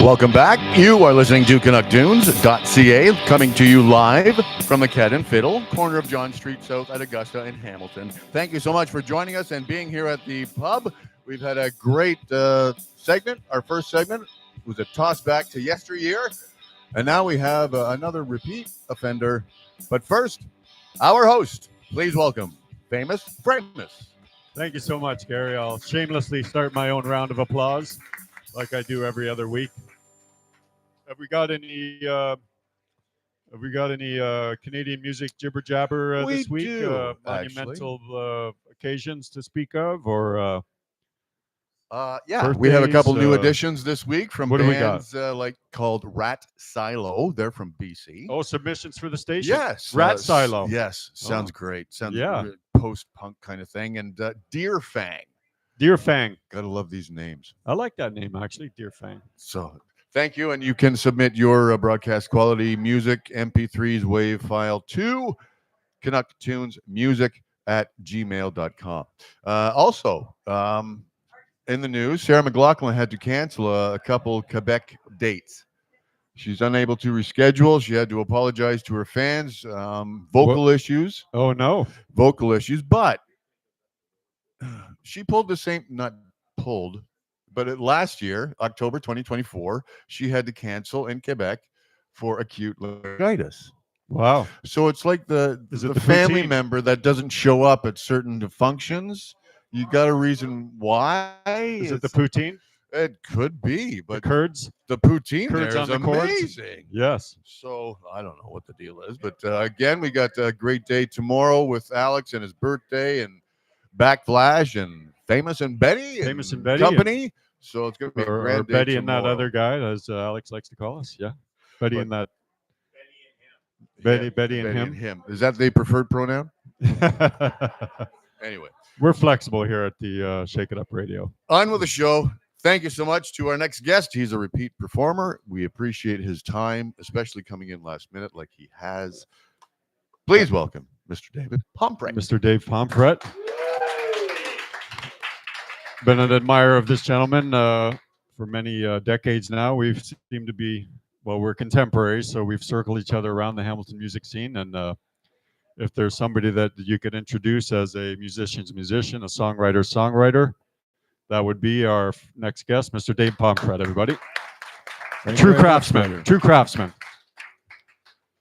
Welcome back. You are listening to CanuckTunes.ca, coming to you live from the Cat and Fiddle, corner of John Street South at Augusta in Hamilton. Thank you so much for joining us and being here at the pub. We've had a great segment. Our first segment was a toss back to yesteryear, and now we have another repeat offender. But first, our host, please welcome Famous Framus. Thank you so much, Gary. I'll shamelessly start my own round of applause like I do every other week. Have we got any Canadian music jibber jabber We this week? do, Monumental occasions to speak of, or yeah, we have a couple birthdays, new additions this week from what do we bands like called Rat Silo. They're from BC. oh, submissions for the station. Yes, Rat Silo. Yes, sounds Oh. great. Sounds Yeah. post-punk kind of thing. And Deer Fang. Deer Fang. Gotta love these names. I like that name actually, Deer Fang. So thank you, and you can submit your broadcast quality music MP3s WAV file to CanuckTunesMusic@gmail.com. Also, in the news, Sarah McLachlan had to cancel a couple Quebec dates. She's unable to reschedule. She had to apologize to her fans. Vocal issues. Oh no. Vocal issues, but she pulled the same, not pulled, but last year, October 2024, she had to cancel in Quebec for acute laryngitis. Wow. So it's like the family member that doesn't show up at certain functions. You got a reason why? Is it the poutine? It could be, but the curds? The poutine curds there on is the cords? amazing. Yes. So I don't know what the deal is, but again, we got a great day tomorrow with Alex and his birthday and Backflash and Famous and Betty company. So it's going to be a grand day Betty tomorrow. and that other guy, as Alex likes to call us. Yeah. Betty and that. Betty and him. Is that the preferred pronoun? Anyway. We're flexible here at the Shake It Up Radio. On with the show. Thank you so much to our next guest. He's a repeat performer. We appreciate his time, especially coming in last minute like he has. Please welcome Mr. David Pomfret. Mr. Dave Pomfret. Been an admirer of this gentleman for many decades now. We've seemed to be, well, we're contemporaries, so we've circled each other around the Hamilton music scene. And if there's somebody that you could introduce as a musician's musician, a songwriter, that would be our next guest, Mr. Dave Pomfret, everybody. True craftsman. True craftsman.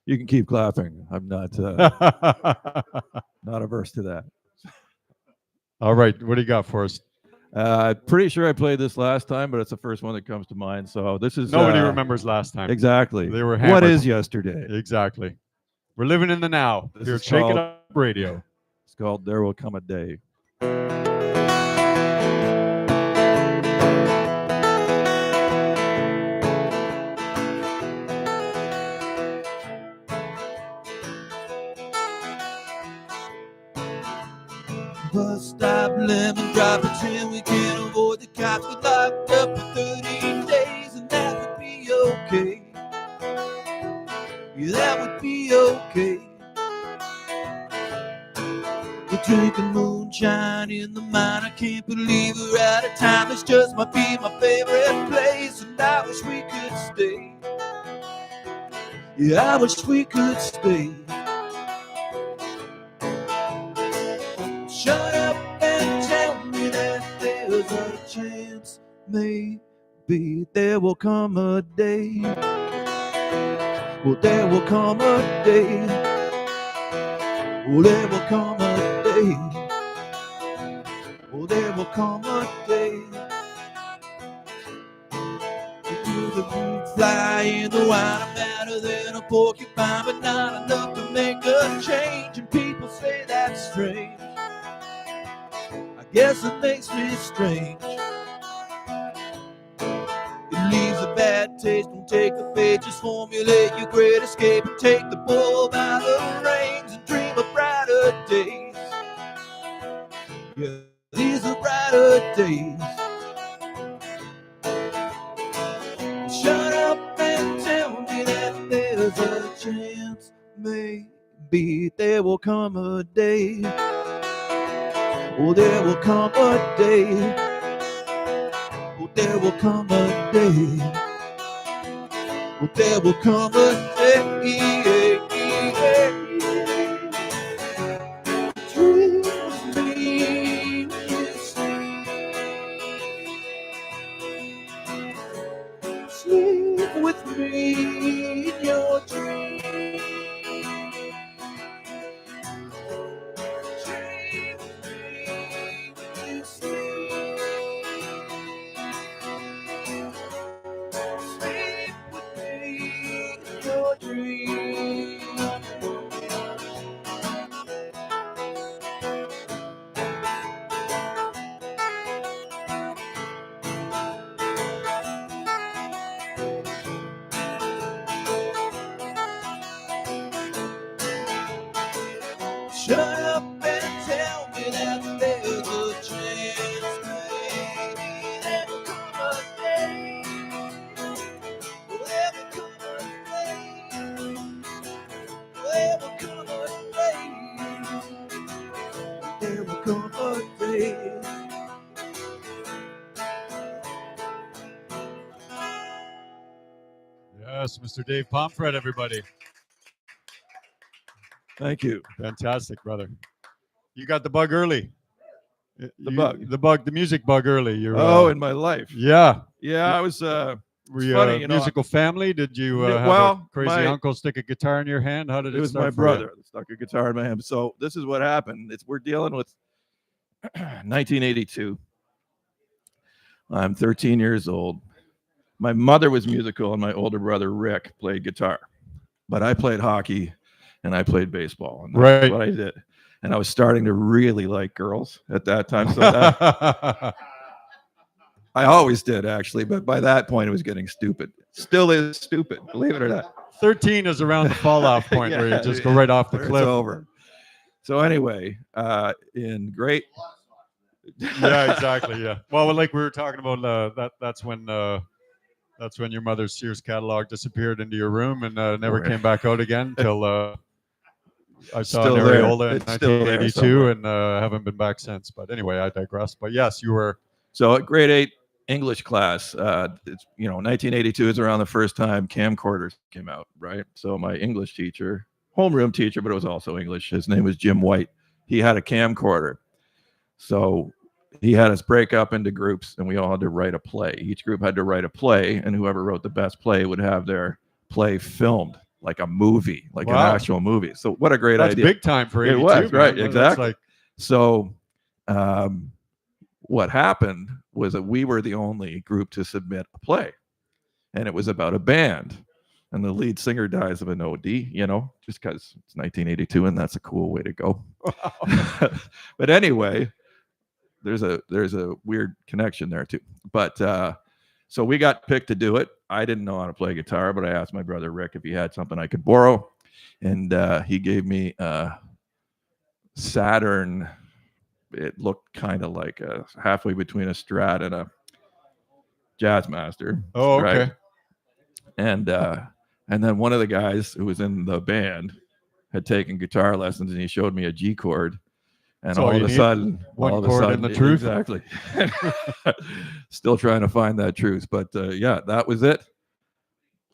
You can keep clapping. I'm not not averse to that. All right. What do you got for us? Pretty sure I played this last time, but it's the first one that comes to mind. So this is nobody remembers last time. Exactly. They were hammered. What is yesterday? Exactly. We're living in the now. This Here is at Shake It called- Up Radio. It's called There Will Come a Day. Bus stop, lemon drop, pretend we can't avoid the cops. We locked up for 13 days, and that would be okay. Yeah, that would be okay. We're drinking moonshine in the mine. I can't believe we're out of time. This just might be my favorite place, and I wish we could stay. Yeah, I wish we could stay. Shut up and tell me that there's a chance. Maybe there will come a day. Well, there will come a day. Well, there will come a day. Well, there will come a day. You the blue fly in the wine, I'm better than a porcupine, but not enough to make a change. And people say that's strange. I guess it makes me strange. It leaves a bad taste. Don't take the bait, just formulate your great escape and take the bull by the reins and dream of brighter days. Yeah, these are brighter days. Shut up and tell me that there's a chance. Maybe there will come a day. Oh, there will come a day. Oh, there will come a day. Oh, there will come a day. Dream with me, you sleep with me in your dreams. Dream with me when you sleep. Sleep with me in your dreams. Shut up and tell me that there's a chance. Maybe there will come a day. There will come a day. There will come a day. There will come a day. Yes, Mr. Dave Pomfret, everybody. Thank you. Fantastic, brother. You got the bug early. The music bug early. You're, in my life. yeah. Yeah, I was. Were It's you funny, a you know, musical family? Did you have a well, crazy my- uncle stick a guitar in your hand? How did it It was start my for you? brother that stuck a guitar in my hand. So this is what happened. We're dealing with 1982. I'm 13 years old. My mother was musical, and my older brother Rick played guitar. But I played hockey, and I played baseball, and that's Right. what I did. And I was starting to really like girls at that time. So that, I always did, actually. But by that point, it was getting stupid. Still is stupid, believe it or not. 13 is around the fall off point where you Yeah, just go right off the where cliff. It's over. So anyway, in great. Yeah, exactly. Yeah. Well, like we were talking about, that's when your mother's Sears catalog disappeared into your room and never Right. came back out again until I saw Still an there. areola in It's still there 1982 somewhere. and haven't been back since. But anyway, I digress. But yes, you were. So at grade 8 English class, it's 1982 is around the first time camcorders came out, right? So my English teacher, homeroom teacher, but it was also English. His name was Jim White. He had a camcorder, so he had us break up into groups, and we all had to write a play. Each group had to write a play, and whoever wrote the best play would have their play filmed like a movie, like Wow. an actual movie. So what a great That's idea! big time for 82. It was, right, man. exactly. That's like, So what happened was that we were the only group to submit a play, and it was about a band, and the lead singer dies of an OD, just because it's 1982 and that's a cool way to go. wow. But anyway, there's a weird connection there too. But so we got picked to do it. I didn't know how to play guitar, but I asked my brother Rick if he had something I could borrow, and he gave me a Saturn. It looked kind of like halfway between a Strat and a Jazzmaster. Oh, okay. Right? And then one of the guys who was in the band had taken guitar lessons, and he showed me a G chord. And So all you of a need sudden, one all of a chord sudden, and the truth? Exactly. Still trying to find that truth, but yeah, that was it.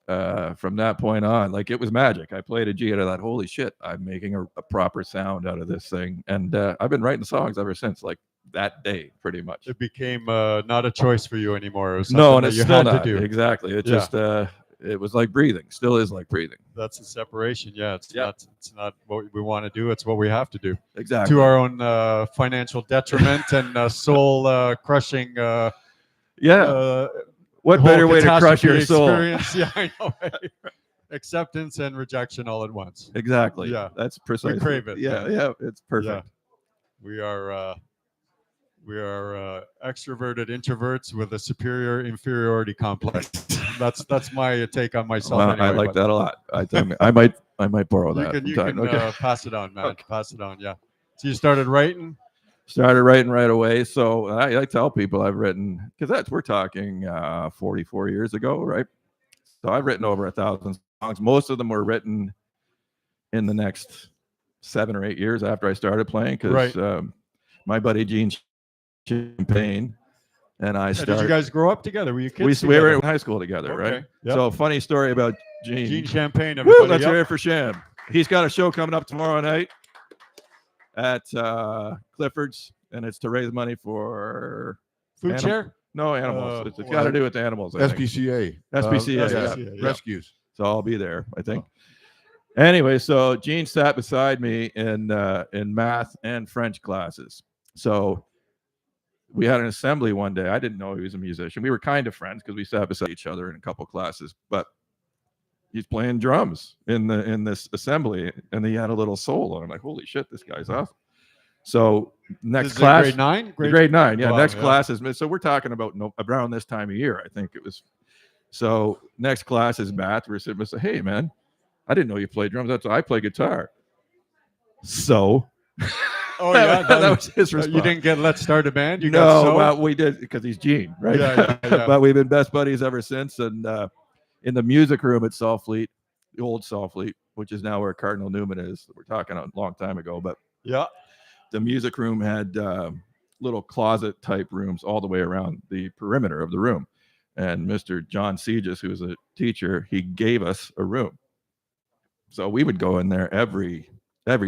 From that point on, like, it was magic. I played a G out of that. Holy shit, I'm making a proper sound out of this thing, and I've been writing songs ever since, like that day, pretty much. It became not a choice for you anymore. It was No, something and that it's you still had not. to do. Exactly. It Yeah. just it was like breathing. Still is like breathing. That's the separation. Yeah, it's Yeah. not what we want to do. It's what we have to do Exactly. to our own financial detriment and soul crushing. Yeah. What whole better way to crush your catastrophe soul? experience. Yeah, I know. Right? Acceptance and rejection all at once. Exactly. Yeah. That's precisely. crave it, Yeah. man. Yeah. It's perfect. Yeah. We are extroverted introverts with a superior inferiority complex. That's my take on myself. Well, anyway, I like but that a lot. I might borrow You that. can sometime. Okay. pass it on, man. Okay. Pass it on. Yeah. So you started writing. Started writing right away. So I tell people I've written, because we're talking 44 years ago, right? So I've written over 1,000 songs. Most of them were written in the next 7 or 8 years after I started playing, because Right. my buddy Gene Champagne and I Did started. you guys grow up together? Were you kids We were together? in high school together, right? Okay, yep. So funny story about Gene. Gene Champagne, Woo, everybody. let's Yep. hear it for Sham. He's got a show coming up tomorrow night at Clifford's, and it's to raise money for Food share? No animals. It's well, got to do with animals. I think. SPCA. SPCA, SPCA, yeah. Rescues. So I'll be there, I think. Anyway, so Gene sat beside me in math and French classes. So we had an assembly one day. I didn't know he was a musician. We were kind of friends because we sat beside each other in a couple classes. But he's playing drums in this assembly, and he had a little solo. I'm like, holy shit, this guy's awesome. So next This is class, grade 9? grade 9, yeah. Wow, Next yeah. class is so we're talking about around this time of year, I think it was. So next class is math. We're sitting and say, hey man, I didn't know you played drums. I play guitar. So Oh, yeah. that was his response. You didn't get Let's Start a Band? You got No, So? well, we did because he's Gene, right? Yeah, yeah. But we've been best buddies ever since. And in the music room at Saltfleet, the old Saltfleet, which is now where Cardinal Newman is, we're talking a long time ago, but Yeah. the music room had little closet type rooms all the way around the perimeter of the room. And Mr. John Segis, who was a teacher, he gave us a room. So we would go in there every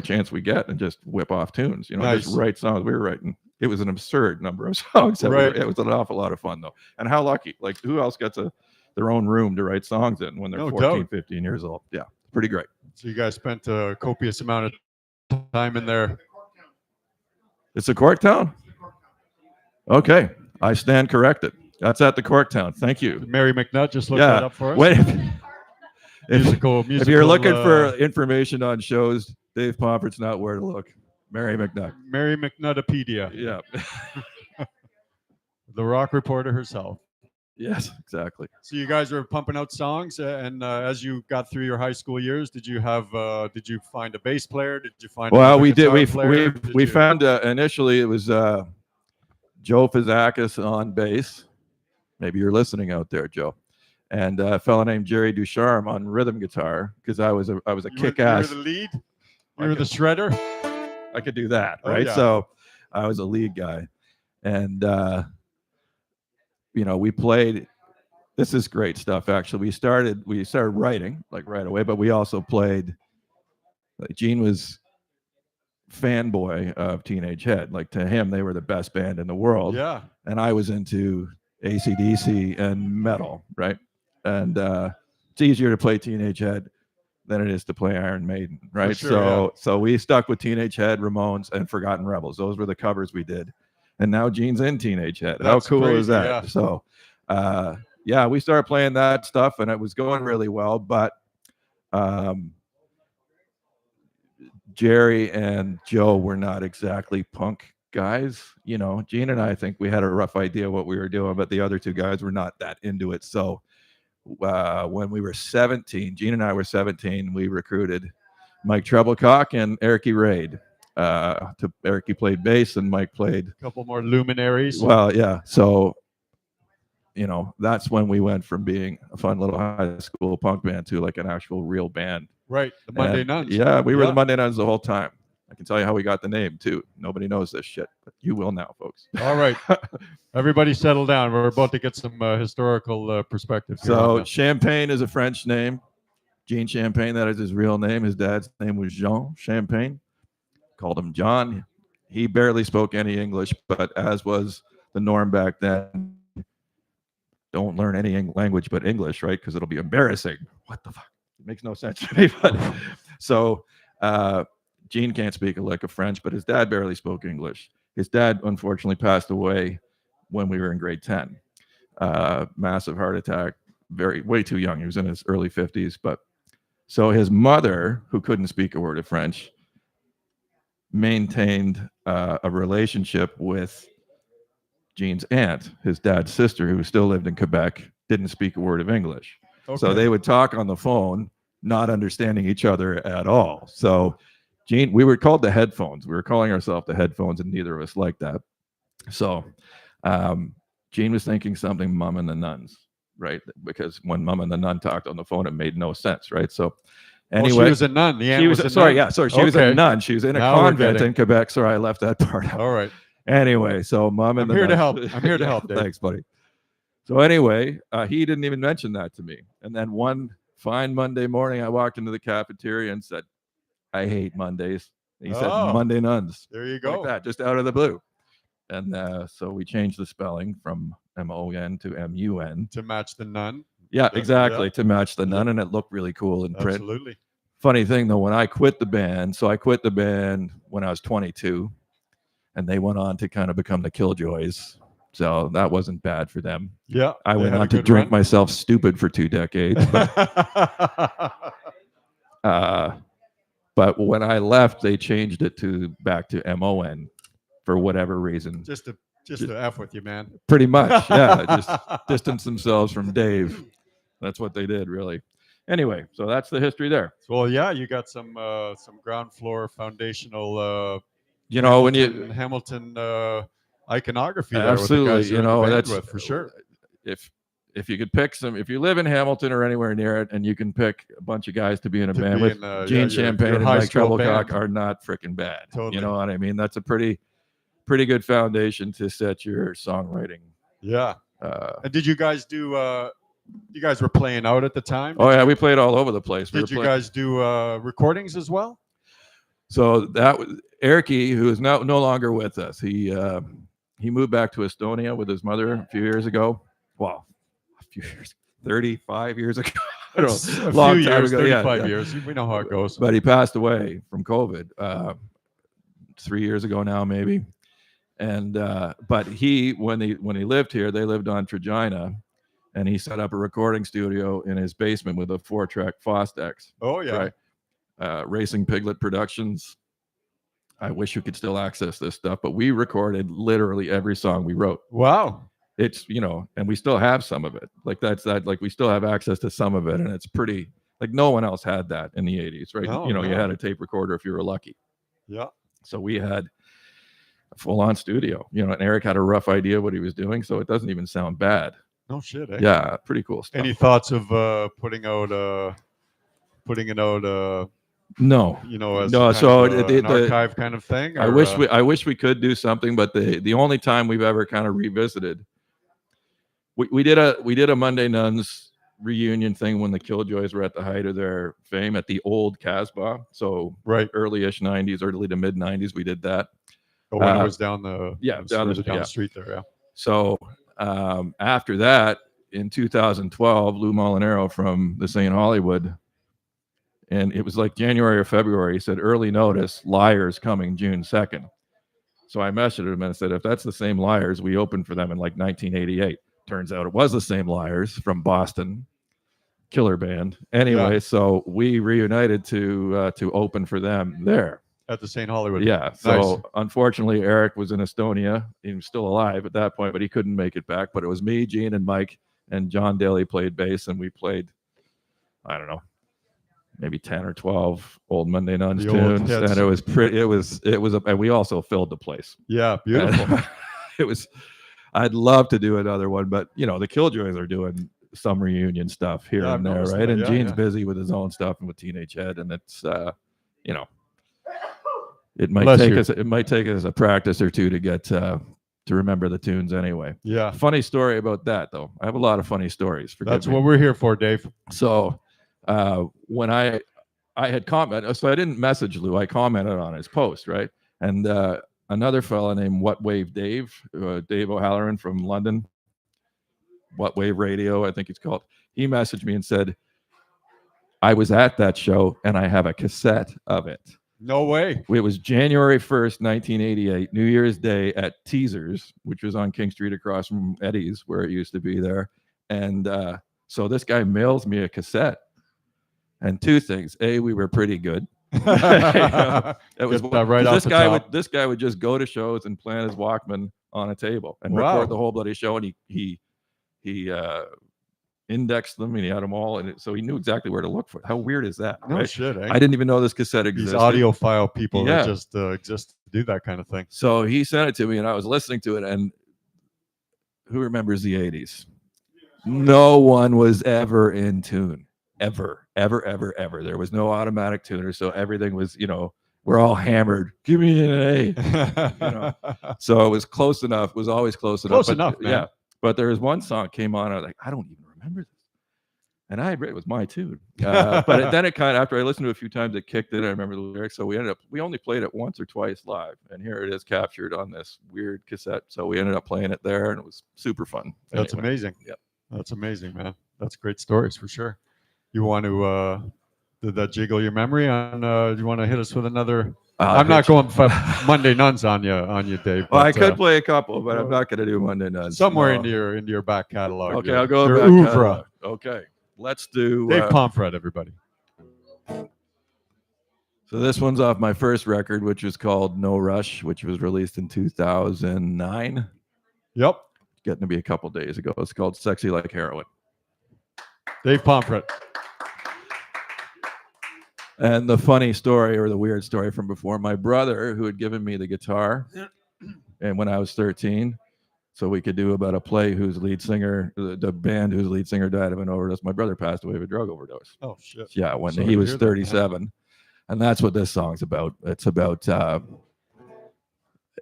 chance we get and just whip off tunes, Nice. just write songs. We were writing. It was an absurd number of songs. Right. It was an awful lot of fun though. And how lucky, like who else gets their own room to write songs in when they're No 14, doubt. 15 years old? Yeah, pretty great. So you guys spent a copious amount of time in there. It's a Cork town? Okay, I stand corrected. That's at the Cork town. Thank you. Mary McNutt just looked Yeah. that up for us. Wait, Musical, if you're looking for information on shows, Dave Pomfret's not where to look. Mary McNutt. Mary McNuttapedia, Yeah. the rock reporter herself. Yes, exactly. So you guys were pumping out songs, and as you got through your high school years, did you find a bass player? Did you find? Well, another we did. guitar player? We found initially it was Joe Fazakis on bass. Maybe you're listening out there, Joe. And a fellow named Jerry Ducharme on rhythm guitar because I was a kick-ass. You were the lead. You were the shredder. I could do that, Oh, right? yeah. So I was a lead guy, and we played. This is great stuff. Actually, we started writing like right away, but we also played. Like Gene was fanboy of Teenage Head. Like to him, they were the best band in the world. Yeah. And I was into AC/DC and metal, right? And it's easier to play Teenage Head than it is to play Iron Maiden, right? Sure, So we stuck with Teenage Head, Ramones, and Forgotten Rebels. Those were the covers we did. And now Gene's in Teenage Head. How That's cool is crazy, that? yeah. So yeah, we started playing that stuff and it was going really well, but Jerry and Joe were not exactly punk guys. Gene and I think we had a rough idea what we were doing, but the other two guys were not that into it. So when we were 17, Gene and I were 17, we recruited Mike Treblecock and Eric Raid. Eric played bass and Mike played A couple more luminaries. well, yeah. So, that's when we went from being a fun little high school punk band to like an actual real band. Right. The Monday And, Nuns. Yeah, we were Yeah. the Monday Nuns the whole time. I can tell you how we got the name too. Nobody knows this shit, but you will now, folks. All right. Everybody settle down. We're about to get some historical perspective here. So on that. Champagne is a French name. Jean Champagne, that is his real name. His dad's name was Jean Champagne. Called him John. He barely spoke any English, but as was the norm back then, don't learn any language but English, right? Because it'll be embarrassing. What the fuck? It makes no sense to me. But so Gene can't speak a lick of French, but his dad barely spoke English. His dad unfortunately passed away when we were in grade 10. Massive heart attack, way too young. He was in his early 50s. But so his mother, who couldn't speak a word of French, maintained a relationship with Gene's aunt, his dad's sister, who still lived in Quebec, didn't speak a word of English. Okay. So they would talk on the phone, not understanding each other at all. So Gene, we were called the headphones. We were calling ourselves the headphones, and neither of us liked that. So Gene was thinking something Mum and the Nuns, right? Because when Mum and the Nun talked on the phone, it made no sense, right? So anyway, she was a nun. The aunt she was a sorry, nun. yeah, sorry, she was a Okay. nun. She was in a Now we're convent getting- in Quebec. Sorry, I left that part out. All right. Anyway, so Mom and I'm the here to Nuns- help. I'm here to help, Dave. Thanks, buddy. So anyway, he didn't even mention that to me. And then one fine Monday morning, I walked into the cafeteria and said, "I hate Mondays." And he said, Oh. "Monday Nuns," There you like go. that, just out of the blue. And so we changed the spelling from MON to MUN. To match the nun. Yeah, Yeah, exactly, yeah. to match the Yeah. nun, and it looked really cool in print. Absolutely. Funny thing though, when I quit the band, so I quit the band when I was 22, and they went on to kind of become the Killjoys. So that wasn't bad for them. Yeah. I they went had a on to good drink run. myself stupid for 2 decades. But when I left, they changed it back to MON for whatever reason. just to F with you, man. Pretty much, yeah. Just distance themselves from Dave. That's what they did, really. Anyway, so that's the history there. Well, yeah, you got some ground floor foundational You know, Hamilton iconography there absolutely, with the guys you you're in the know, band that's with, for sure. If you could pick if you live in Hamilton or anywhere near it, and you can pick a bunch of guys to be in a To band be with, in, Gene your Champagne and high Mike school Treblecock band. are not freaking bad. Totally. You know what I mean? That's a pretty good foundation to set your songwriting. Yeah. Uh, And did you guys do? You guys were playing out at the time. oh Did yeah, you, we played all over the place. did you guys do recordings as well? So that was Erky, who is now no longer with us. He moved back to Estonia with his mother a few years ago. Well, a few years, 35 years ago. I don't It's know, a long few time years, ago. 35 Yeah. years. We know how it goes. But he passed away from COVID 3 years ago now, maybe. And but when he lived here, they lived on Tragina, and he set up a recording studio in his basement with a 4-track Fostex. Oh yeah. Right. Racing Piglet Productions. I wish you could still access this stuff, but we recorded literally every song we wrote. Wow. It's, and we still have some of it. Like like we still have access to some of it, and it's pretty, like no one else had that in the 80s, right? No, You no. had a tape recorder if you were lucky. Yeah. So we had a full-on studio, and Eric had a rough idea what he was doing, so it doesn't even sound bad. No shit. Eh? Yeah, pretty cool stuff. Any thoughts of putting it out? No. As No, kind so of the an archive kind of thing. I wish we could do something, but the only time we've ever kind of revisited, we did a Monday Nuns reunion thing when the Killjoys were at the height of their fame at the old Casbah. So right, early-ish 90s, early to mid 90s, we did that. Oh, when it was down the down the street there. Yeah. So after that, in 2012, Lou Molinaro from the St. Hollywood, and it was like January or February, he said, "Early notice, Liars coming June 2nd." So I messaged him and said, if that's the same Liars, we opened for them in like 1988. Turns out it was the same Liars from Boston, killer band. Anyway, Yeah. So we reunited to open for them there. At the St. Hollywood. Yeah. So unfortunately, Eric was in Estonia. He was still alive at that point, but he couldn't make it back. But it was me, Gene, and Mike, and John Daly played bass, and we played, I don't know, maybe 10 or 12 old Monday Nuns The old tunes. hits. And it was pretty, and we also filled the place. Yeah, beautiful. And I'd love to do another one, but the Killjoys are doing some reunion stuff here and there, right? And Gene's busy with his own stuff and with Teenage Head, and it's it might take us a practice or two to get to remember the tunes anyway. Yeah. Funny story about that though. I have a lot of funny stories. That's what we're here for, Dave. So when I had commented, so I didn't message Lou, I commented on his post, right? And another fella named What Wave Dave, Dave O'Halloran from London, What Wave Radio, I think it's called. He messaged me and said, I was at that show and I have a cassette of it. No way. It was January 1st, 1988, New Year's Day at Teasers, which was on King Street across from Eddie's, where it used to be there. And so this guy mails me a cassette. And two things. A, we were pretty good. It was right off the top. This guy would just go to shows and plant his Walkman on a table and record the whole bloody show. And he indexed them and he had them all, and so he knew exactly where to look for it. How weird is that? No right? shit. Eh? I didn't even know this cassette existed. These audiophile people that just exist to do that kind of thing. So he sent it to me, and I was listening to it. And who remembers the 80s? No one was ever in tune, ever. There was no automatic tuner, so everything was, we're all hammered. Give me an A. You know. So it was close enough. It was always close enough. Close but, enough, man. Yeah. But there was one song came on. I was like, I don't even remember this. And it was my tune. But then it kind of, after I listened to it a few times, it kicked in. I remember the lyrics. So we only played it once or twice live. And here it is captured on this weird cassette. So we ended up playing it there, and it was super fun. That's Anyway, amazing. Yep. That's amazing, man. That's great stories for sure. You want to, did that jiggle your memory on, do you want to hit us with another? I'm not going Monday Nuns on you, Dave. Well, but, I could play a couple, but I'm not going to do Monday Nuns. somewhere No. into your back catalog. Okay, I'll go your back. oeuvre. Catalog. Okay, let's do Dave Pomfret, everybody. So this one's off my first record, which was called No Rush, which was released in 2009. Yep. Getting to be a couple days ago. It's called Sexy Like Heroin. Dave Pomfret. And the funny story, or the weird story from before, my brother, who had given me the guitar, and when I was 13, so we could do about a play whose lead singer, the band whose lead singer died of an overdose. My brother passed away of a drug overdose. Oh shit. Yeah, when Sorry he to was hear that, 37. And that's what this song's about. It's about,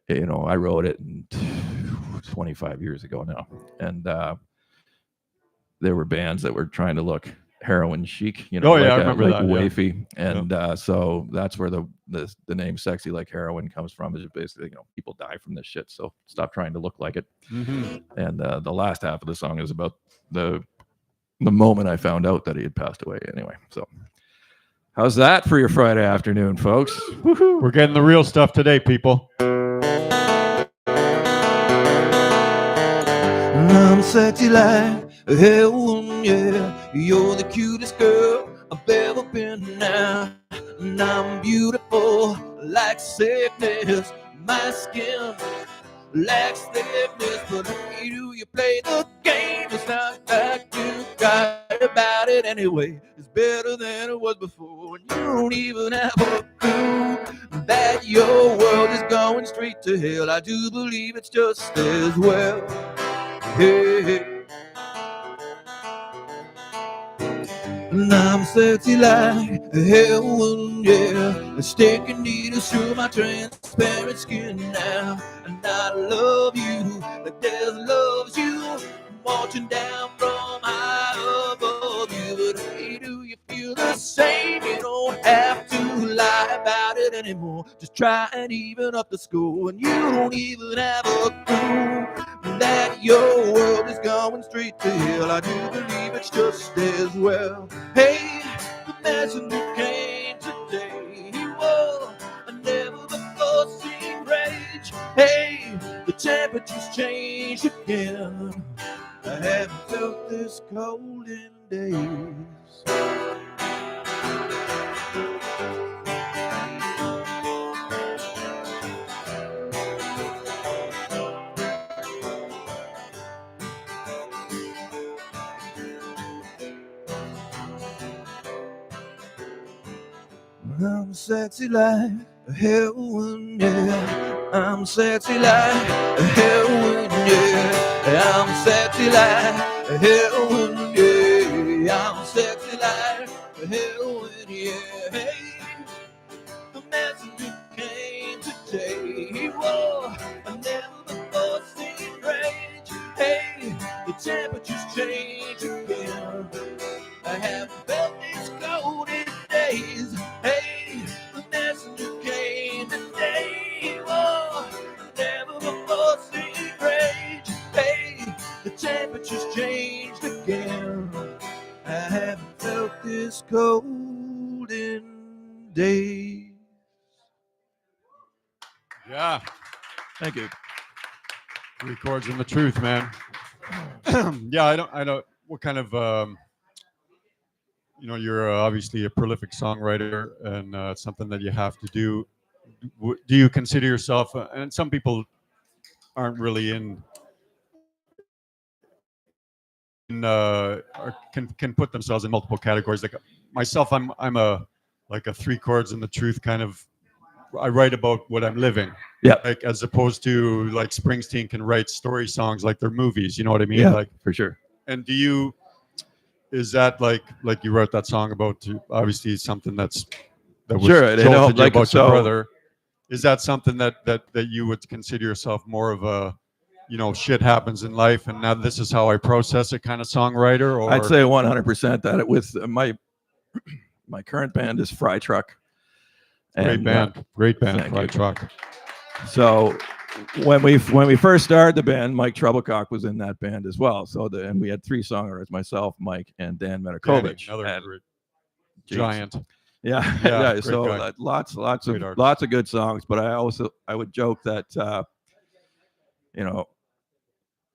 you know, I wrote it 25 years ago now. And there were bands that were trying to look heroin chic, you know, I like remember that, yeah. wafy. And so that's where the name Sexy Like Heroin comes from, is just basically, you know, people die from this shit, so stop trying to look like it. Mm-hmm. And the last half of the song is about the moment I found out that he had passed away anyway. So how's that for your Friday afternoon, folks? Woo-hoo. We're getting the real stuff today, people. I'm sexy like heroin, yeah. You're the cutest girl I've ever been now. And I'm beautiful like sickness. My skin lacks thickness, but hey, do you play the game? It's not like you got about it anyway. It's better than it was before. And you don't even have a clue that your world is going straight to hell. I do believe it's just as well. Hey, hey. And I'm sexy like heroin, yeah. Sticking needles through my transparent skin now. And I love you like death loves you. I'm watching down from high above you. But hey, do you feel the same? You don't have to lie about it anymore. Just try and even up the score. And you don't even have a clue that your world is going straight to hell. I do believe it's just as well. Hey, the messenger came today. He was a never before seen rage. Hey, the temperature's changed again. I haven't felt this cold in days. I'm sexy like heroin, yeah. I'm sexy like heroin, yeah. I'm sexy like heroin, yeah. I'm sexy like heroin, yeah. Hey, the messenger came today. He wore a never before seen rage. Hey, the temperature's changed again. I haven't felt this cold in days. Hey, the messenger came today. Oh, never before seen rage. Hey, the temperature's changed again. I haven't felt this cold in days. Yeah. Thank you. 3 chords and the truth, man. Yeah, I don't. What kind of, you know, you're obviously a prolific songwriter, and it's something that you have to do. Do you consider yourself? And some people aren't really or can put themselves in multiple categories. Like myself, I'm a 3 chords and the truth kind of. I write about what I'm living. Yeah. Like as opposed to like Springsteen can write story songs like they're movies. You know what I mean? Yeah, like for sure. And is that like you wrote that song about? Obviously, something that's that was Sure, it jolted helped, you like, about so- your brother. Is that something that you would consider yourself more of a, shit happens in life and now this is how I process it kind of songwriter? Or I'd say 100% that it with my current band is Fry Truck. great band, great band, thank Fry you. Truck. So when we first started the band, Mike Troublecock was in that band as well. So and we had 3 songwriters, myself, Mike, and Dan Danny, Metakovich. another And, great geez. giant. Yeah, Yeah, yeah. great So guy. lots Great of artist. good songs. But I would joke that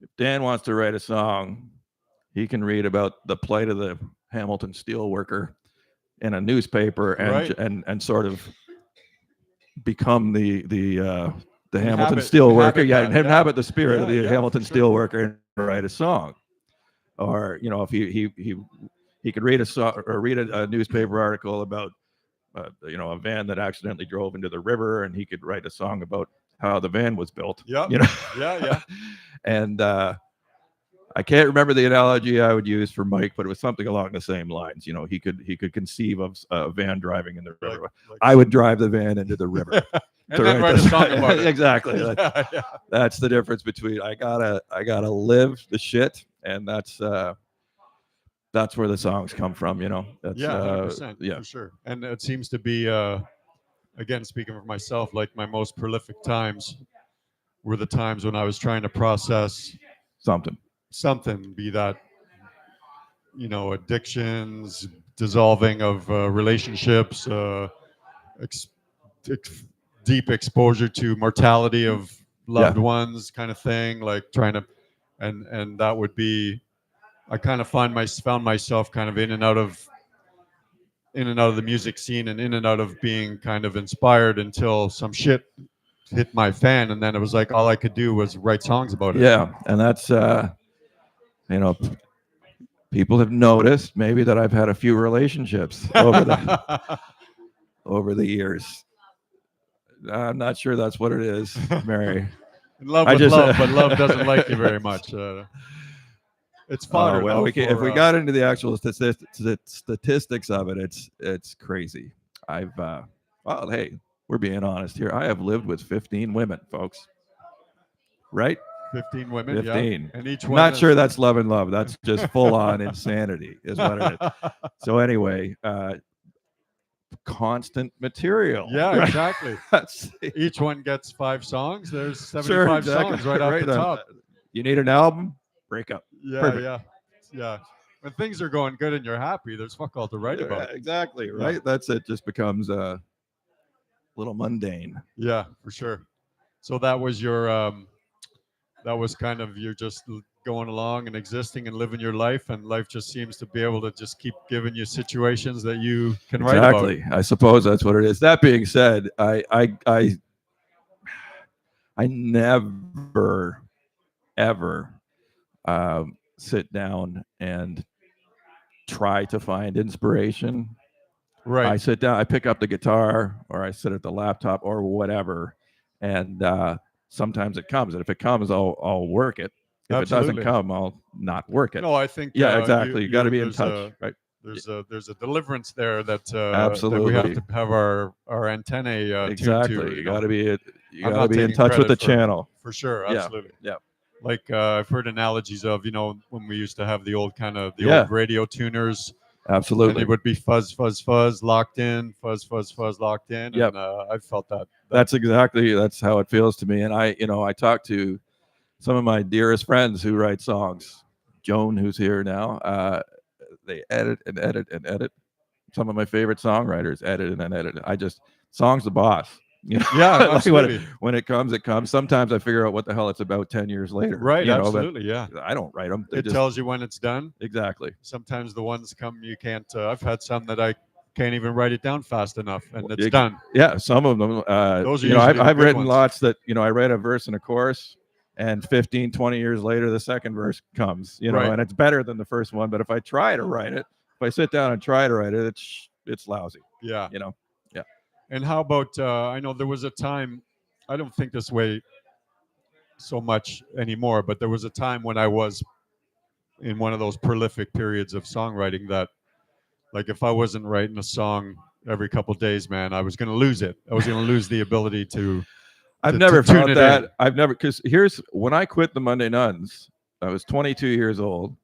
if Dan wants to write a song, he can read about the plight of the Hamilton steelworker in a newspaper Right. and sort of become the Hamilton Inhabit steelworker, that, inhabit the spirit of Yeah, the yeah, Hamilton for sure. steelworker and write a song. Or if he could read a song or read a newspaper article about a van that accidentally drove into the river, and he could write a song about how the van was built. Yep. Yeah. And I can't remember the analogy I would use for Mike, but it was something along the same lines. He could conceive of a van driving in the river. Like- I would drive the van into the river. and then write a song about it. Exactly. Yeah. That's the difference between I gotta live the shit, and that's where the songs come from. That's, Yeah, 100%. yeah. For sure. And it seems to be, again, speaking for myself, like my most prolific times were the times when I was trying to process something, be that, addictions, dissolving of relationships, deep exposure to mortality of loved ones, kind of thing, like trying to, and that would be, I kind of found myself kind of in and out of the music scene and in and out of being kind of inspired until some shit hit my fan, and then it was like all I could do was write songs about it. Yeah, and that's people have noticed maybe that I've had a few relationships over the years. I'm not sure that's what it is, Mary. In love I with just- love, but love doesn't like you very much. It's fodder. Well, though, if we got into the actual statistics of it, it's crazy. Hey, we're being honest here. I have lived with 15 women, folks. Right? 15 women, 15. yeah. And each I'm one not is- sure that's love and love. That's just full on insanity, is what it is. So anyway, constant material. Yeah, right? exactly. That's, Each one gets 5 songs. There's 75 Sure, exactly. songs right off the top. You need an album? Break up. Yeah, Perfect. yeah. When things are going good and you're happy, there's fuck all to write about. Exactly, right? That's it. Just becomes a little mundane. Yeah, for sure. So that was your, that was kind of you're just going along and existing and living your life, and life just seems to be able to just keep giving you situations that you can write about. Exactly. I suppose that's what it is. That being said, I never ever sit down and try to find inspiration. Right. I sit down, I pick up the guitar, or I sit at the laptop or whatever, and sometimes it comes. And if it comes, I'll work it. If Absolutely. it doesn't come, I'll not work it. No, I think Exactly. You got to be in there's touch, right? there's a deliverance there that Absolutely. that we have to have our antennae Exactly. tuned to. You got to be I'm not in taking touch with the credit for- channel. for sure. Yeah, Absolutely. yeah. Like I've heard analogies of when we used to have the old kind of Yeah. old radio tuners. Absolutely. And it would be fuzz, fuzz, fuzz, locked in, fuzz, fuzz, fuzz, locked in. Yep. And I've felt that. That's how it feels to me. And I talk to some of my dearest friends who write songs. Joan, who's here now, they edit and edit and edit. Some of my favorite songwriters edit and edit. Song's the boss. Yeah, Like absolutely. when it comes, it comes. Sometimes I figure out what the hell it's about 10 years later. Right, but absolutely, yeah. I don't write them. It tells you when it's done. Exactly. Sometimes the ones come you can't. I've had some that I can't even write it down fast enough, and it's done. Yeah, some of them. Those are usually the I've good written ones. lots that I write a verse and a chorus, and 15, 20 years later, the second verse comes. Right. And it's better than the first one. But if I try to write it, if I sit down and try to write it, it's lousy. Yeah. Yeah. And how about? I know there was a time. I don't think this way so much anymore, but there was a time when I was in one of those prolific periods of songwriting that, like, if I wasn't writing a song every couple of days, man, I was going to lose it. I was going to lose the ability to. I've to never tune felt it that. in. I've never, because here's when I quit the Monday Nuns, I was 22 years old,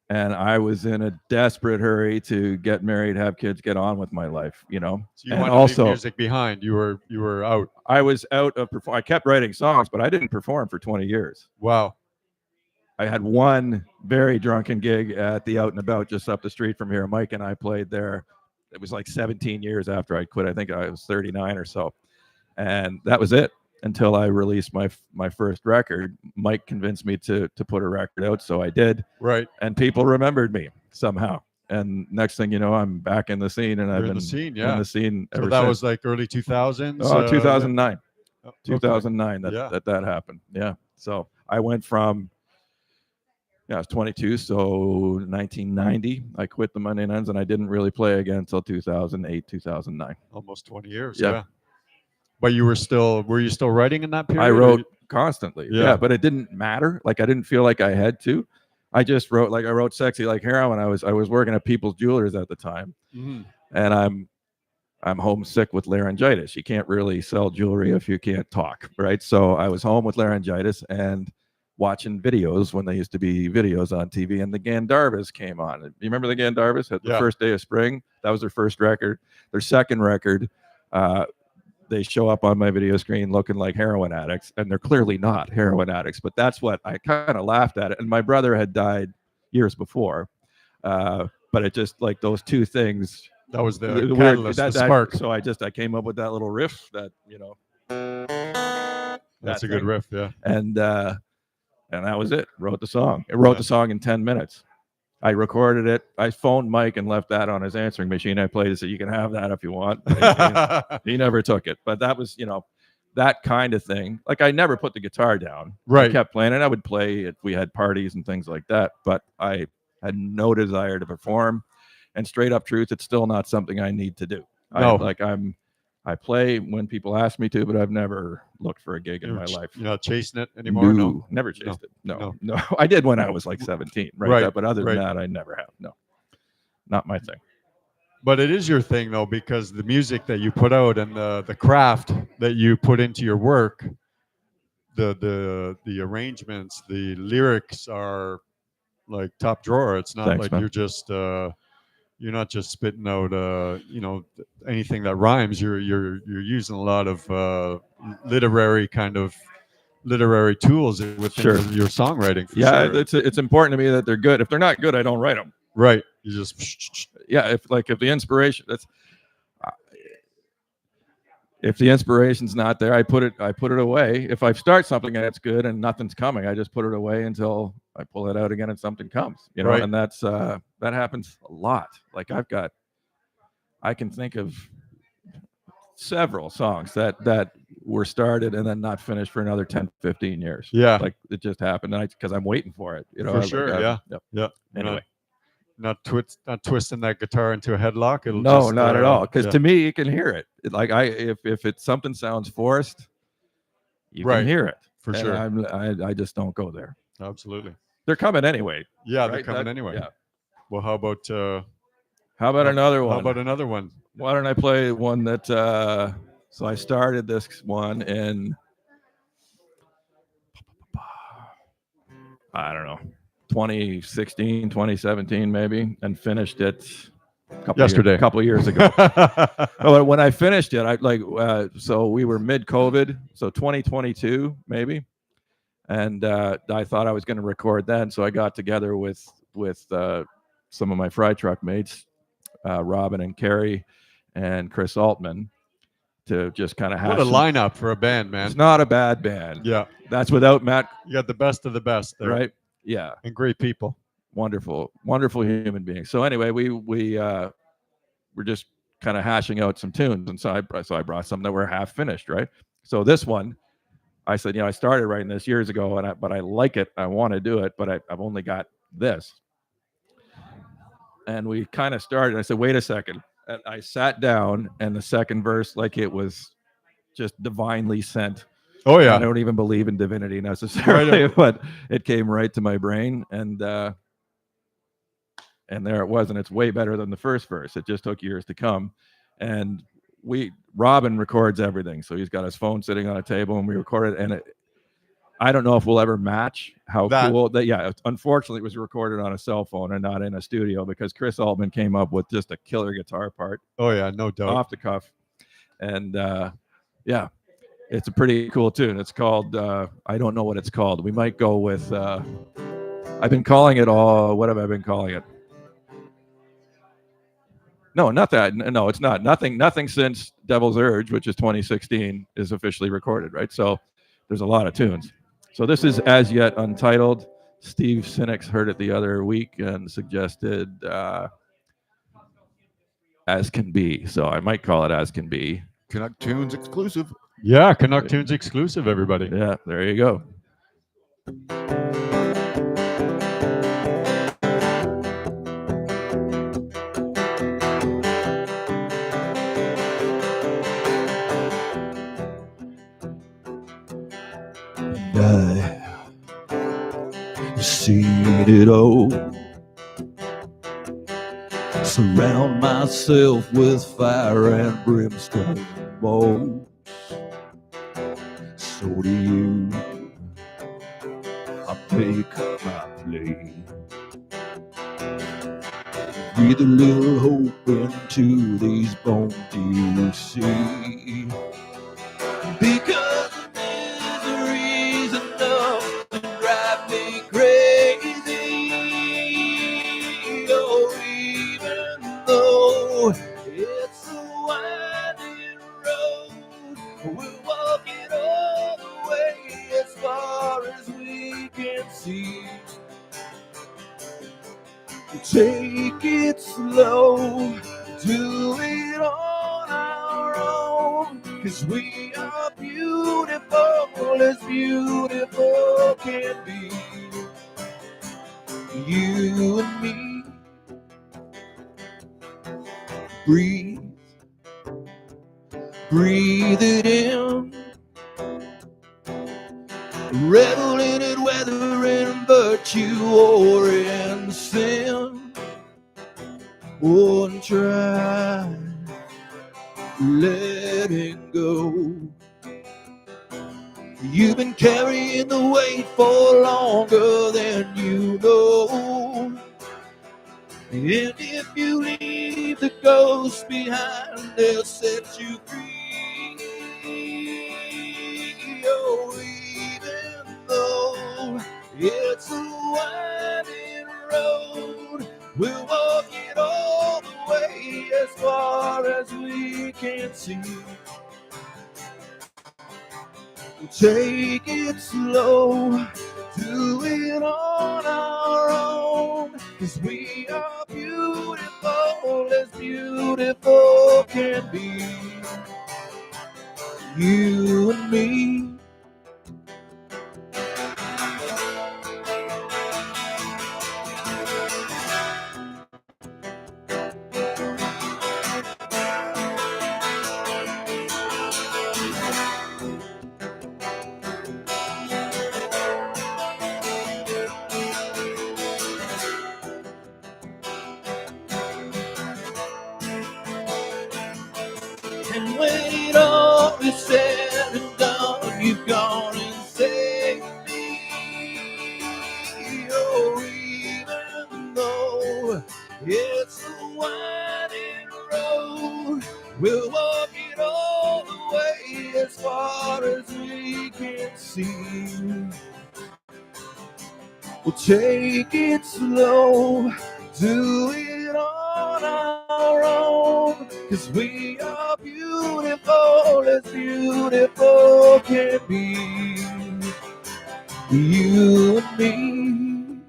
and I was in a desperate hurry to get married, have kids, get on with my life, you know. So you And wanted to also, leave music behind. You were out. I was out of I kept writing songs, but I didn't perform for 20 years. Wow. I had one very drunken gig at the Out and About just up the street from here. Mike and I played there. It was like 17 years after I quit. I think I was 39 or so, and that was it until I released my first record. Mike convinced me to put a record out, so I did. Right. And people remembered me somehow. And next thing you know, I'm back in the scene, and I've You're been in the scene, yeah. in the scene So ever that since. was like early 2000s. 2009. Okay. 2009 Yeah. that happened. Yeah. So I went from I was 22, so 1990 I quit the Monday Nuns, and I didn't really play again until 2008, 2009. Almost 20 years. Yeah. Yeah. But were you still writing in that period? I or wrote you- constantly. Yeah. Yeah, but it didn't matter. Like I didn't feel like I had to. I just wrote, like I wrote Sexy Like Heroin. I was working at People's Jewelers at the time, Mhm. and I'm homesick with laryngitis. You can't really sell jewelry if you can't talk, right? So I was home with laryngitis and watching videos when they used to be videos on TV, and the Gandharvas came on. You remember the Gandharvas at the Yeah. first day of spring? That was their first record. Their second record, they show up on my video screen looking like heroin addicts, and they're clearly not heroin addicts, but that's what I kind of laughed at it. And my brother had died years before, but it just like those two things. That was the weird- catalyst, the spark. So I came up with that little riff that, That's that a good thing. riff, yeah. And that was it. Wrote the song. It wrote the song in 10 minutes. I recorded it. I phoned Mike and left that on his answering machine. I played it, said, you can have that if you want. He never took it. But that was, that kind of thing. Like I never put the guitar down. Right. I kept playing it. I would play it. We had parties and things like that. But I had no desire to perform. And straight up truth, it's still not something I need to do. No. I play when people ask me to, but I've never looked for a gig in my life. You're not chasing it anymore? No. Never chased it. No. No. I did when I was like 17, right? Right, But other than right. that, I never have. No, not my thing. But it is your thing, though, because the music that you put out and the craft that you put into your work, the arrangements, the lyrics are like top drawer. It's not Thanks, like man. you're not just spitting out anything that rhymes. You're using a lot of literary tools within Sure. your songwriting. For Yeah, sure. it's important to me that they're good. If they're not good, I don't write them. Right. You just Yeah, if the inspiration if the inspiration's not there, I put it away. If I start something and it's good and nothing's coming, I just put it away until I pull it out again and something comes. Right. And that's that happens a lot. Like I can think of several songs that were started and then not finished for another 10, 15 years. Yeah. Like it just happened, and because I'm waiting for it. For sure. Yeah. Yep. Yeah. Anyway. Not twisting that guitar into a headlock. It'll No, just, not at all. Because yeah. to me, you can hear it. Like if it's something sounds forced, you Right. can hear it. For And sure. I just don't go there. Absolutely. They're coming anyway. Yeah, they're right? coming anyway. Yeah. Well, how about How about another one? How about another one? Why don't I play one that? So I started this one in, I don't know, 2016, 2017 maybe, and finished it Yesterday. a couple years ago. Well, when I finished it, so we were mid-COVID, so 2022 maybe, and I thought I was going to record then, so I got together with some of my fry truck mates, Robin and Kerry and Chris Altman, to just kind of have What a lineup for a band, man. It's not a bad band. Yeah. That's without Matt, You got the best of the best there. right? Yeah. And great people. Wonderful human beings. So anyway, we were just kind of hashing out some tunes, and so I brought some that were half finished, right? So this one, I said, I started writing this years ago, but I like it. I want to do it, but I've only got this. And we kind of started. I said, wait a second. And I sat down, and the second verse, like it was just divinely sent. Oh yeah. I don't even believe in divinity necessarily, but it came right to my brain, and there it was, and it's way better than the first verse. It just took years to come, and Robin records everything. So he's got his phone sitting on a table, and we record it. And I don't know if we'll ever match how cool that. Yeah, unfortunately, it was recorded on a cell phone and not in a studio because Chris Altman came up with just a killer guitar part. Oh yeah, no doubt. Off the cuff, and yeah, it's a pretty cool tune. It's called I don't know what it's called. We might go with I've been calling it what have I been calling it? No, not that. No, it's not. Nothing since Devil's Urge, which is 2016, is officially recorded, right? So there's a lot of tunes. So this is As Yet Untitled. Steve Sinix heard it the other week and suggested As Can Be. So I might call it As Can Be. Canuck Tunes exclusive. Yeah, Canuck Tunes exclusive, everybody. Yeah, there you go. I've seen it all. Surround myself with fire and brimstone balls. So do you. I pick my play. Breathe a little hope into these bones you see. Because misery's enough to drive me crazy. Oh, even though it's a winding road, we're walking all the way as far as we can see. Take it slow, do it on our own, 'cause we are beautiful as beautiful can be. You and me. Breathe, breathe it in. Revel in it, whether in virtue or in sin. One try letting go. You've been carrying the weight for longer than you know. And if you leave the ghost behind, they'll set you free. Oh, even though it's a winding road, we'll walk it all the way as far as we can see. Take it slow, do it on our own, 'cause we are beautiful as beautiful can be. You and me. And when it all is said and done, you've gone and saved me. Oh, even though it's a winding road, we'll walk it all the way as far as we can see. We'll take it slow, do it on our own, 'cause we are beautiful as beautiful can be. You and me.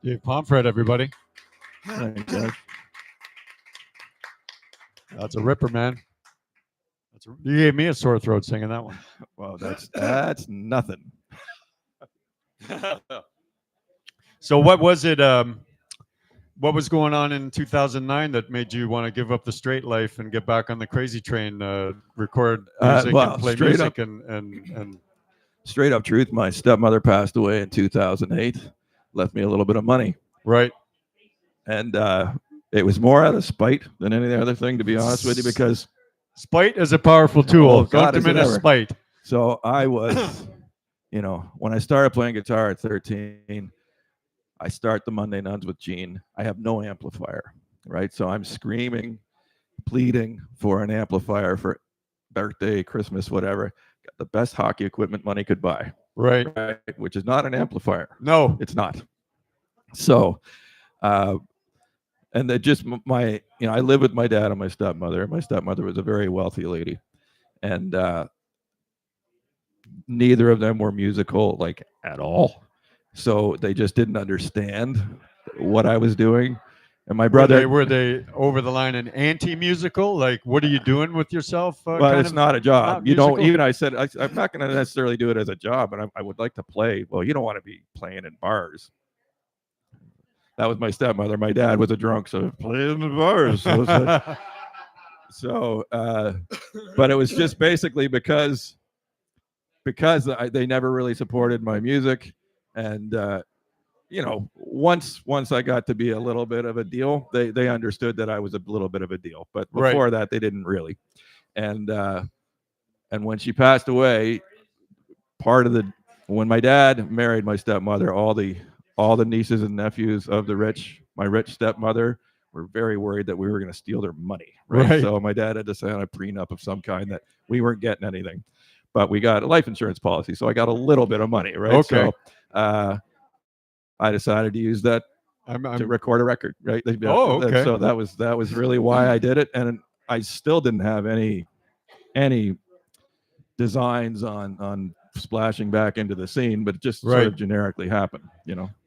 Dave Pomfret, everybody. Thanks, guys. That's a ripper, man. You gave me a sore throat singing that one. Well, that's nothing. So what was it? What was going on in 2009 that made you want to give up the straight life and get back on the crazy train, record music Well, and play straight music up- and Straight up truth, my stepmother passed away in 2008, left me a little bit of money. right? And it was more out of spite than any other thing, to be honest with you, because Spite is a powerful tool. Oh, Don't God, is it diminish ever. spite. so I was, when I started playing guitar at 13, I start the Monday Nuns with Gene. I have no amplifier, right? So I'm screaming, pleading for an amplifier for birthday, Christmas, whatever. Got the best hockey equipment money could buy, Right. right? Which is not an amplifier. No. It's not. So, and that just I live with my dad and my stepmother. My stepmother was a very wealthy lady, and neither of them were musical like at all. So they just didn't understand what I was doing. And my brother, Were they over the line and anti-musical? Like, what are you doing with yourself? well, kind it's of not a job. not You don't musical? even. I said I'm not going to necessarily do it as a job, but I would like to play. Well, you don't want to be playing in bars. That was my stepmother. My dad was a drunk, so playing in bars. So, but it was just basically because they never really supported my music, and once I got to be a little bit of a deal, they understood that I was a little bit of a deal. But before that, they didn't really. And when she passed away, when my dad married my stepmother, all the nieces and nephews of my rich stepmother were very worried that we were going to steal their money. Right. So my dad had to sign a prenup of some kind that we weren't getting anything, but we got a life insurance policy. So I got a little bit of money. Right. Okay. So I decided to use that to record a record. Right. Oh, okay. So that was really why I did it. And I still didn't have any designs on splashing back into the scene, but it just sort of generically happened,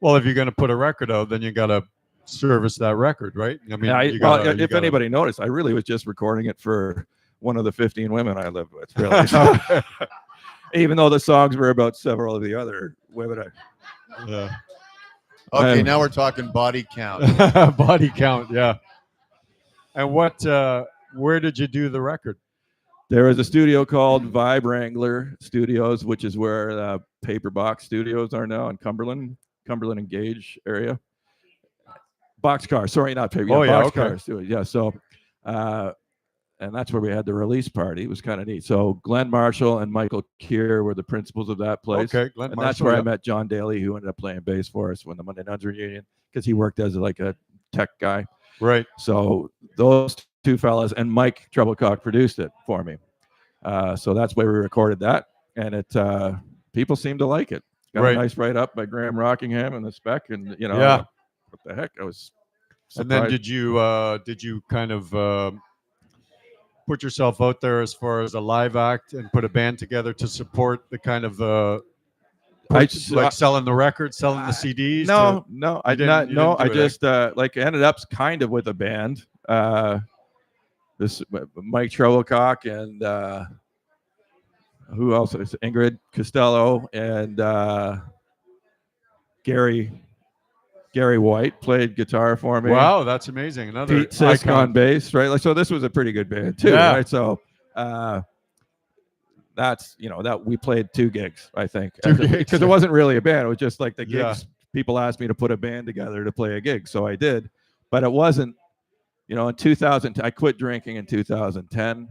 Well, if you're going to put a record out, then you got to service that record, right? I mean, if anybody noticed, I really was just recording it for one of the 15 women I lived with, really. So, even though the songs were about several of the other women. Okay, now we're talking body count. Body count, yeah. And where did you do the record? There was a studio called Vibe Wrangler Studios, which is where Paper Box Studios are now in Cumberland and Gage area. Boxcar, sorry, not Paper. Boxcar Studios. Yeah, so, and that's where we had the release party. It was kind of neat. So Glenn Marshall and Michael Keir were the principals of that place. Okay, Glenn and Marshall, that's where I met John Daly, who ended up playing bass for us when the Monday Nuns reunion, because he worked as like a tech guy. Right. So those two fellas, and Mike Treblecock produced it for me. So that's where we recorded that, and it people seem to like it. Got a nice write up by Graham Rockingham and the spec, and what the heck, I was surprised. And then did you kind of put yourself out there as far as a live act and put a band together to support the kind of like selling the records, selling the CDs? No, I didn't. No, I just ended up kind of with a band. This Mike Treblecock and who else? It's Ingrid Costello and Gary White played guitar for me. Wow, that's amazing. Another Pete Sisk on bass, right? Like, so this was a pretty good band too, right? So that's that we played 2 gigs, I think, because it wasn't really a band. It was just like the gigs. Yeah. People asked me to put a band together to play a gig, so I did. But it wasn't. In 2000, I quit drinking in 2010,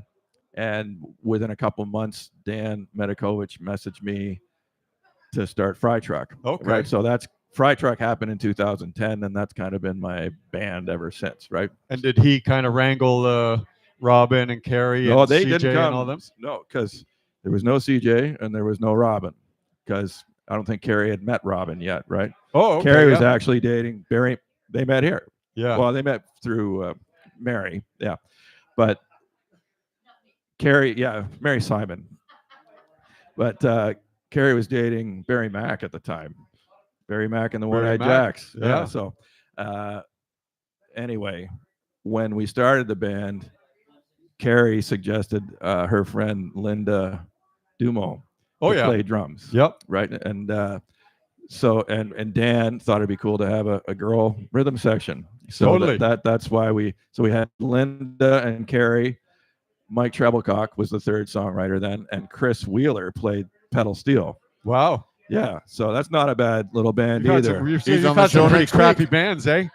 and within a couple months, Dan Medikovich messaged me to start Fry Truck. Okay. Right. So that's Fry Truck happened in 2010, and that's kind of been my band ever since. Right. And did he kind of wrangle Robin and Carrie and they CJ didn't come. And all them? No, because there was no CJ and there was no Robin, because I don't think Carrie had met Robin yet. Right. Oh, okay, Carrie was actually dating Barry. They met here. Yeah. Well, they met through Mary. Yeah. But Carrie, Mary Simon. But Carrie was dating Barry Mack at the time. Barry Mack and the One-Eyed Jacks. Yeah. So anyway, when we started the band, Carrie suggested her friend Linda Dumo to play drums. Yep. Right. And So and Dan thought it'd be cool to have a girl rhythm section. So Totally. that's why we had Linda and Carrie. Mike Treblecock was the third songwriter then, and Chris Wheeler played pedal steel. Wow. Yeah, so that's not a bad little band You've either. You've He's on the had show some pretty next week. crappy bands, eh?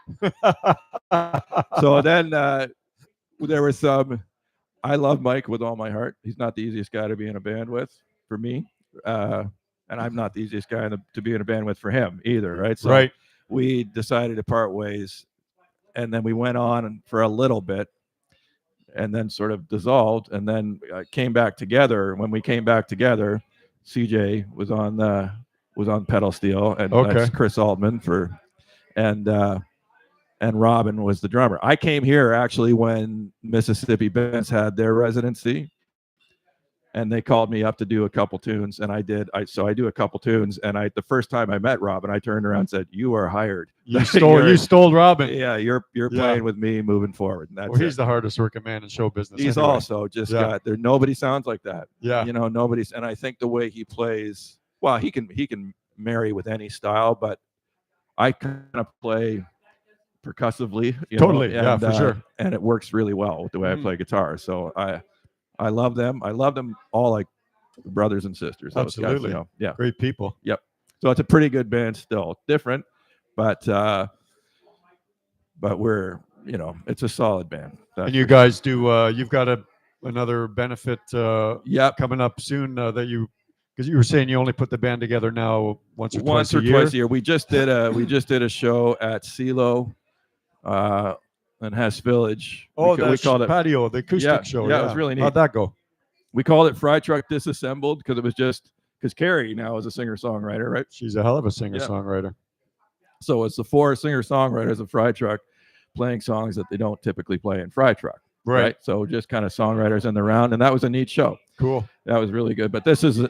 So then there was some. I love Mike with all my heart. He's not the easiest guy to be in a band with for me, and I'm not the easiest guy to be in a band with for him either, right? So right. we decided to part ways, and then we went on for a little bit, and then sort of dissolved, and then came back together. When we came back together, CJ was on pedal steel, and that's Chris Altman and Robin was the drummer. I came here actually when Mississippi Bands had their residency, and they called me up to do a couple tunes, and I did. So I do a couple tunes, and the first time I met Robin, I turned around and said, "You are hired. You stole Robin. Yeah, you're playing with me moving forward." And that's he's the hardest working man in show business. He's anyway. also just got there. Nobody sounds like that. Yeah, nobody's. And I think the way he plays, well, he can marry with any style, but I kind of play percussively, totally, for sure, and it works really well with the way I play guitar. So I love them. I love them all like brothers and sisters. Absolutely, guys, yeah, great people. Yep. So it's a pretty good band still, different, but we're it's a solid band. And you guys do. You've got another benefit. Coming up soon. Because you were saying you only put the band together now once or twice a year. We just did a show at CeeLo. In Hess Village. Oh, we called it patio, the acoustic show. Yeah, it was really neat. How'd that go? We called it Fry Truck Disassembled because it was because Carrie now is a singer-songwriter, right? She's a hell of a singer-songwriter. So it's the 4 singer-songwriters of Fry Truck playing songs that they don't typically play in Fry Truck. Right. So just kind of songwriters in the round, and that was a neat show. Cool. That was really good. But this is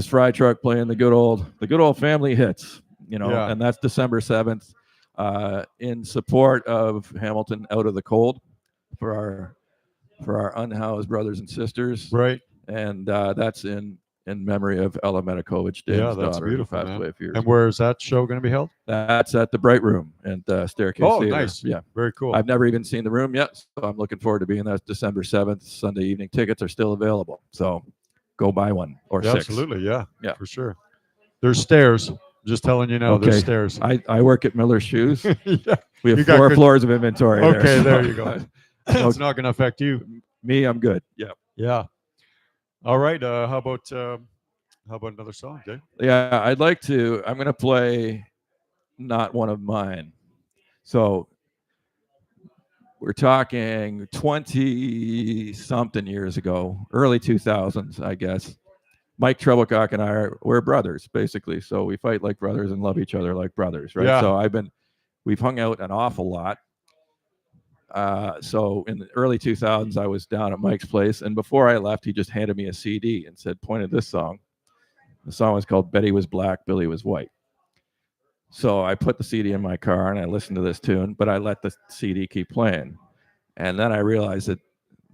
Fry Truck playing the good old family hits, and that's December 7th. In support of Hamilton Out of the Cold for our unhoused brothers and sisters, right? And that's in memory of Ella Medikovich, Dave's that's daughter, beautiful, who passed away a few years And ago. where is that show going to be held? That's at the Bright Room and Staircase Theater. Nice. Yeah, very cool. I've never even seen the room yet, so I'm looking forward to being there. December 7th, Sunday evening. Tickets are still available, so go buy one or 6. Absolutely, yeah, for sure. There's stairs. Just telling you now, there's stairs. I work at Miller's Shoes. Yeah. We have 4 floors of inventory. Okay, there you go. It's not going to affect you. Me, I'm good. Yeah. Yeah. All right. How about another song, Dave? Yeah, I'm going to play not one of mine. So we're talking 20-something years ago, early 2000s, I guess. Mike Treblecock and we're brothers, basically. So we fight like brothers and love each other like brothers, right? Yeah. So we've hung out an awful lot. So in the early 2000s, I was down at Mike's place, and before I left, he just handed me a CD and pointed this song. The song was called Betty Was Black, Billy Was White. So I put the CD in my car and I listened to this tune, but I let the CD keep playing. And then I realized that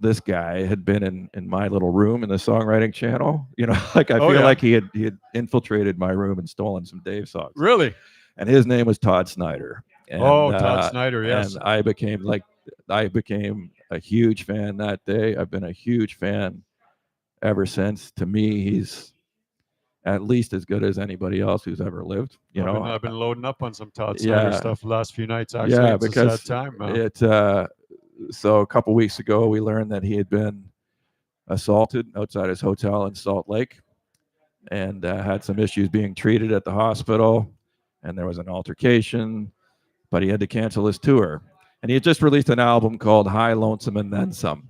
this guy had been in my little room in the songwriting channel. I feel like he had infiltrated my room and stolen some Dave songs. Really? And his name was Todd Snyder. And, Todd Snyder, yes. And I became a huge fan that day. I've been a huge fan ever since. To me, he's at least as good as anybody else who's ever lived. I've been loading up on some Todd Snyder stuff the last few nights. Actually, yeah, it's because a sad time. So a couple weeks ago, we learned that he had been assaulted outside his hotel in Salt Lake, and had some issues being treated at the hospital. And there was an altercation, but he had to cancel his tour. And he had just released an album called High, Lonesome, and Then Some.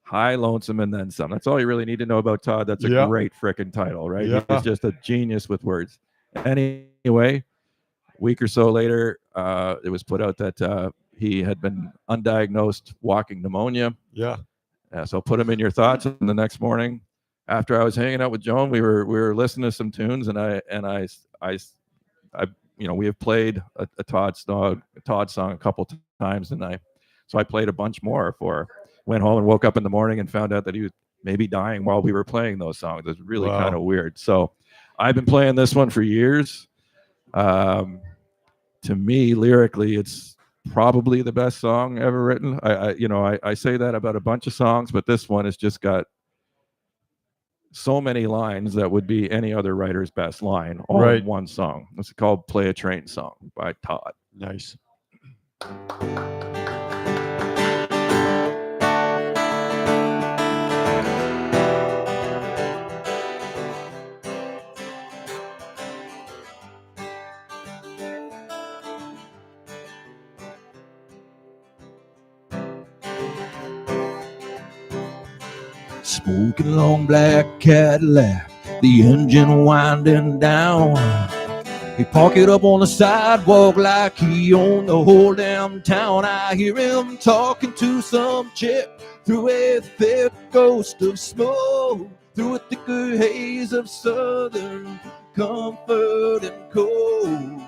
High, Lonesome, and Then Some. That's all you really need to know about Todd. That's a great freaking title, right? Yeah. He's just a genius with words. Anyway, a week or so later, it was put out that he had been undiagnosed walking pneumonia. Yeah. So put him in your thoughts. And the next morning, after I was hanging out with Joan, we were listening to some tunes, and I we have played a Todd song a couple times, and I played a bunch more for her. Went home and woke up in the morning and found out that he was maybe dying while we were playing those songs. It was really kind of weird. So I've been playing this one for years. To me, lyrically, it's probably the best song ever written. I say that about a bunch of songs, but this one has just got so many lines that would be any other writer's best line, all in one song. It's called Play a Train Song by Todd. Nice. Smoking long black Cadillac, the engine winding down. He park it up on the sidewalk like he owned the whole damn town. I hear him talking to some chick through a thick ghost of smoke, through a thicker haze of southern comfort and cold.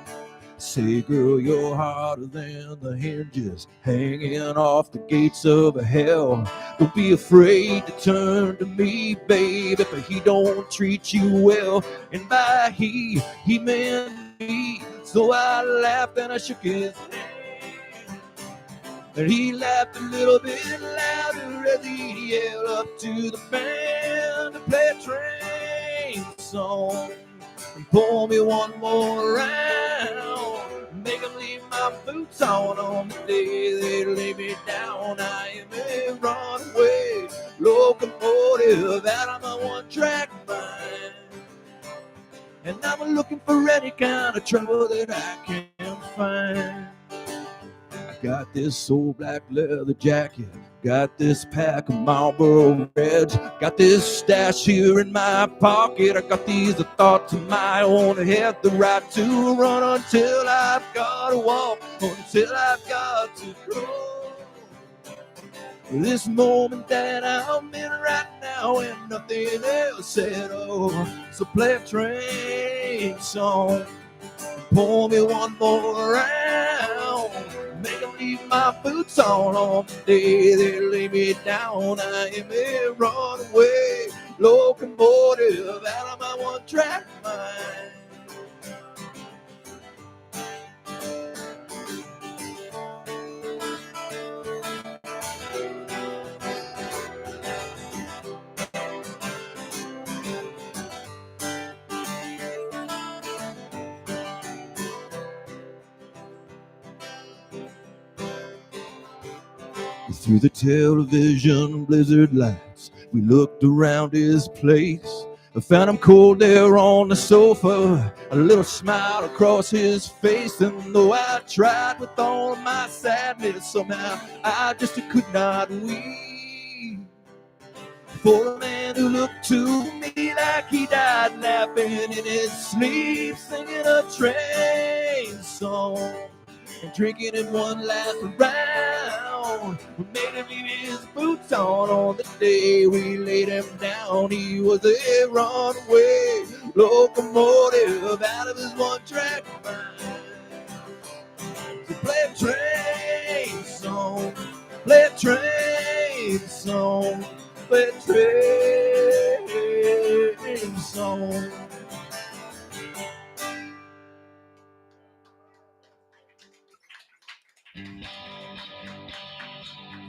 Say, girl, you're harder than the hinges hanging off the gates of hell. Don't be afraid to turn to me, babe, if he don't treat you well. And by he meant me. So I laughed and I shook his hand. And he laughed a little bit louder as he yelled up to the band to play a train song. And pull me one more round. Make them leave my boots on the day they lay me down. I am a runaway locomotive out of my one-track mind. And I'm looking for any kind of trouble that I can find. I got this old black leather jacket, got this pack of Marlboro Reds, got this stash here in my pocket. I got these thoughts of my own. I have the right to run until I've got to walk, until I've got to grow. This moment that I'm in right now and nothing else at all. So play a train song, pull me one more round. Make them leave my boots on the day they lay me down. I am a runaway locomotive out of my one-track mind. Through the television blizzard lights, we looked around his place. I found him cold there on the sofa, a little smile across his face. And though I tried with all my sadness, somehow I just could not weep. For a man who looked to me like he died laughing in his sleep, singing a train song and drinking in one last round. We made him leave his boots on the day we laid him down. He was a runaway locomotive out of his one-track mind. So play a train song, play a train song, play a train song.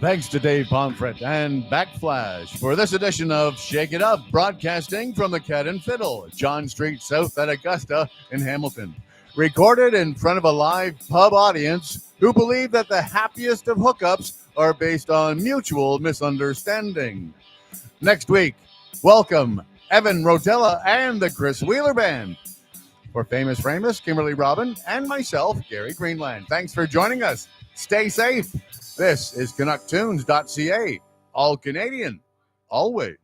Thanks to Dave Pomfret and Backflash for this edition of Shake It Up, broadcasting from the Cat and Fiddle, John Street South at Augusta in Hamilton. Recorded in front of a live pub audience who believe that the happiest of hookups are based on mutual misunderstanding. Next week, welcome Evan Rotella and the Chris Wheeler Band. For Famous Ramus, Kimberly Robin, and myself, Gary Greenland. Thanks for joining us. Stay safe. This is CanuckTunes.ca. All Canadian, always.